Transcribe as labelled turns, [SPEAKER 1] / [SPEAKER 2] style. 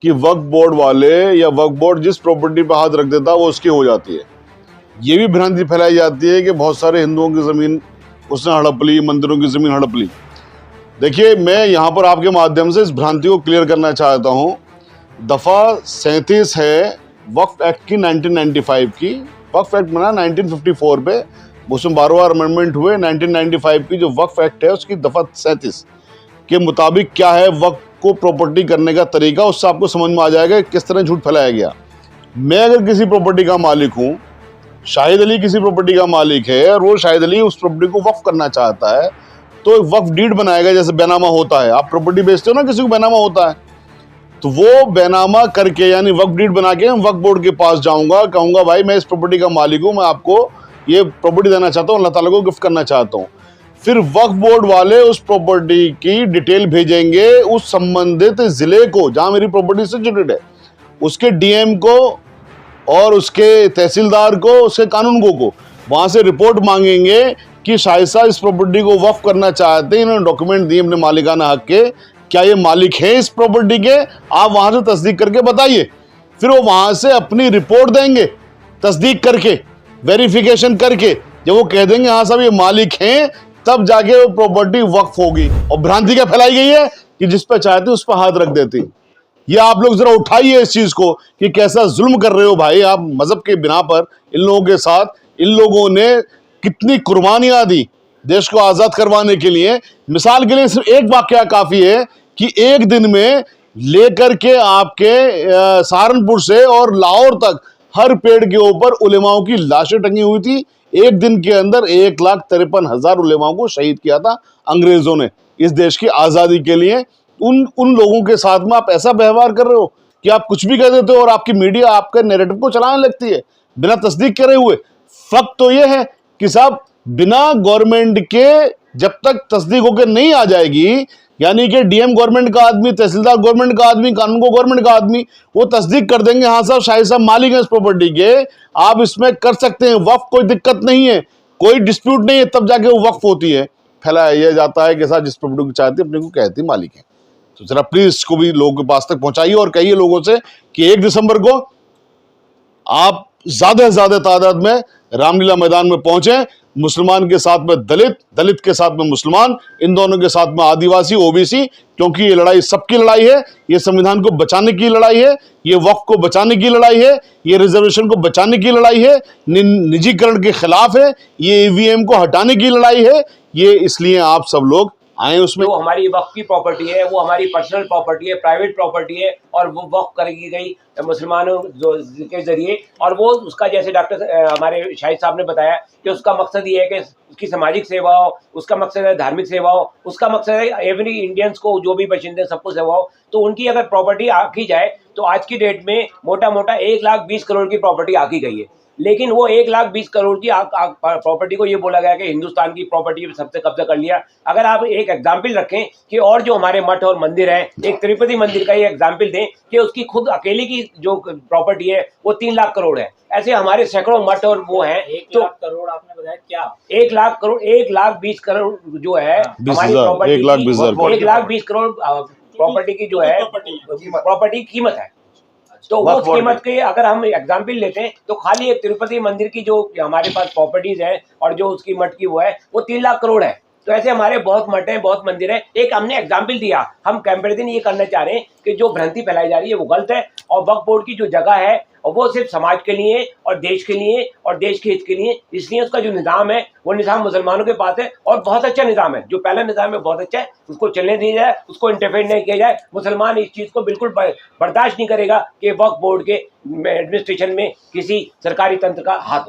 [SPEAKER 1] कि वक्फ बोर्ड वाले या वक्फ बोर्ड जिस प्रॉपर्टी पे हाथ रख देता है वो उसकी हो जाती है। ये भी भ्रांति फैलाई जाती है कि बहुत सारे हिंदुओं की ज़मीन उसने हड़प ली, मंदिरों की ज़मीन हड़प ली। देखिए, मैं यहाँ पर आपके माध्यम से इस भ्रांति को क्लियर करना चाहता हूँ। दफ़ा 37 है वक्फ एक्ट की 1995 की। वक्फ एक्ट बना 1954 पे, उसमें 12वां अमेंडमेंट हुए। 1995 की जो वक्फ एक्ट है उसकी दफ़ा 37 के मुताबिक क्या है वक्फ को प्रॉपर्टी करने का तरीका, उससे आपको समझ में आ जाएगा किस तरह झूठ फैलाया गया। मैं अगर किसी प्रॉपर्टी का मालिक हूँ, शाहिद अली किसी प्रॉपर्टी का मालिक है और वो शाहिद अली उस प्रॉपर्टी को वक्फ करना चाहता है, तो एक वक्फ डीड बनाएगा, जैसे बैनामा होता है। आप प्रॉपर्टी बेचते हो ना, किसी को बैनामा होता है, तो वो बैनामा करके यानी वक्फ डीड बना के वक्फ बोर्ड के पास जाऊंगा, कहूंगा भाई मैं इस प्रॉपर्टी का मालिक हूं, मैं आपको ये प्रॉपर्टी देना चाहता हूं, अल्लाह ताला को गिफ्ट करना चाहता हूं। फिर वक्फ बोर्ड वाले उस प्रॉपर्टी की डिटेल भेजेंगे उस संबंधित जिले को जहां मेरी प्रॉपर्टी सिचुएटेड है, उसके डीएम को और उसके तहसीलदार को, उसके कानूनगो को। वहां से रिपोर्ट मांगेंगे कि शाहिद साहब इस प्रॉपर्टी को वक्फ करना चाहते हैं, इन्होंने डॉक्यूमेंट दिए अपने मालिकाना हक के, क्या ये मालिक हैं इस प्रॉपर्टी के, आप वहां से तस्दीक करके बताइए। फिर वो वहां से अपनी रिपोर्ट देंगे तस्दीक करके, वेरिफिकेशन करके। जब वो कह देंगे हाँ साहब ये मालिक हैं, तब जाके वो प्रॉपर्टी वक्फ होगी। और भ्रांति क्या फैलाई गई है कि जिस पर चाहते उस पर हाथ रख देती। ये आप लोग जरा उठाइए इस चीज को कि कैसा जुल्म कर रहे हो भाई आप मजहब के बिना पर इन लोगों के साथ। इन लोगों ने कितनी कुर्बानियां दी देश को आजाद करवाने के लिए। मिसाल के लिए सिर्फ एक वाकया काफी है कि एक दिन में लेकर के आपके सहारनपुर से और लाहौर तक हर पेड़ के ऊपर उलेमाओं की लाशें टंगी हुई थी। एक दिन के अंदर 1,53,000 उलेमाओं को शहीद किया था अंग्रेजों ने इस देश की आजादी के लिए। उन लोगों के साथ में आप ऐसा व्यवहार कर रहे हो कि आप कुछ भी कह देते हो और आपकी मीडिया आपके नैरेटिव को चलाने लगती है बिना तस्दीक करे हुए। फर्क तो यह है कि साहब बिना गवर्नमेंट के जब तक तस्दीक होकर नहीं आ जाएगी, यानी कि डीएम गवर्नमेंट का आदमी, तहसीलदार गवर्नमेंट का आदमी, कानून को गवर्नमेंट का आदमी, वो तस्दीक कर देंगे हाँ साहब शाहिद साहब मालिक हैं इस प्रॉपर्टी के, आप इसमें कर सकते हैं वक्फ, कोई दिक्कत नहीं है, कोई डिस्प्यूट नहीं है, तब जाके वो वक्फ होती है। फैलाया जाता है कि साहब जिस प्रॉपर्टी को चाहती है अपने को कहती मालिक है। तो जरा प्लीज इसको भी लोगों के पास तक पहुंचाइए और कहिए लोगों से कि 1 दिसंबर को आप ज्यादा से ज्यादा तादाद में रामलीला मैदान में पहुंचे। मुसलमान के साथ में दलित, दलित के साथ में मुसलमान, इन दोनों के साथ में आदिवासी, ओबीसी, क्योंकि ये लड़ाई सबकी लड़ाई है। ये संविधान को बचाने की लड़ाई है, ये वक्फ को बचाने की लड़ाई है, ये रिजर्वेशन को बचाने की लड़ाई है, निजीकरण के खिलाफ है, ये ईवीएम को हटाने की लड़ाई है। ये इसलिए आप सब लोग आए उसमें।
[SPEAKER 2] जो हमारी वक्फ की प्रॉपर्टी है वो हमारी पर्सनल प्रॉपर्टी है, प्राइवेट प्रॉपर्टी है, और वो वक्फ करी गई मुसलमानों के जरिए। और वो उसका जैसे डॉक्टर हमारे शाहिद साहब ने बताया कि उसका मकसद ये है कि उसकी सामाजिक सेवा हो, उसका मकसद है धार्मिक सेवा हो, उसका मकसद है एवरी इंडियंस को जो भी बशिंदे सबको सेवा हो। तो उनकी अगर प्रॉपर्टी आकी जाए तो आज की डेट में मोटा मोटा 1,20 करोड़ की प्रॉपर्टी आकी गई है। लेकिन वो 1,20 करोड़ की प्रॉपर्टी को ये बोला गया कि हिंदुस्तान की प्रॉपर्टी सबसे कब्जा कर लिया। अगर आप एक एग्जाम्पल रखें कि और जो हमारे मठ और मंदिर हैं, एक तिरुपति मंदिर का ये एग्जाम्पल दें कि उसकी खुद अकेले की जो प्रॉपर्टी है वो 3 लाख करोड़ है। ऐसे हमारे सैकड़ों मठ और वो हैं।
[SPEAKER 3] 1 लाख करोड़ आपने बताया क्या?
[SPEAKER 2] 1 लाख करोड़, 1,20 करोड़ जो है हमारी प्रॉपर्टी, 1,20 करोड़ प्रॉपर्टी की जो है प्रॉपर्टी कीमत है। तो उस कीमत के अगर हम एग्जाम्पल लेते हैं तो खाली एक तिरुपति मंदिर की जो हमारे पास प्रॉपर्टीज है और जो उसकी मठ की वो है वो 3 लाख करोड़ है। तो ऐसे हमारे बहुत मठ हैं, बहुत मंदिर हैं। एक हमने एग्जाम्पल दिया, हम कंपैरिजन ये करना चाह रहे हैं कि जो भ्रांति फैलाई जा रही है वो गलत है। और वक्फ बोर्ड की जो जगह है और वो सिर्फ समाज के लिए और देश के लिए और देश के हित के लिए, इसलिए उसका जो निज़ाम है वो निज़ाम मुसलमानों के पास है और बहुत अच्छा निज़ाम है। जो पहला निज़ाम है बहुत अच्छा है, उसको चलने दिया जाए, उसको इंटरफेयर नहीं किया जाए। मुसलमान इस चीज़ को बिल्कुल बर्दाश्त नहीं करेगा कि वक्फ बोर्ड के एडमिनिस्ट्रेशन में किसी सरकारी तंत्र का हाथ हो।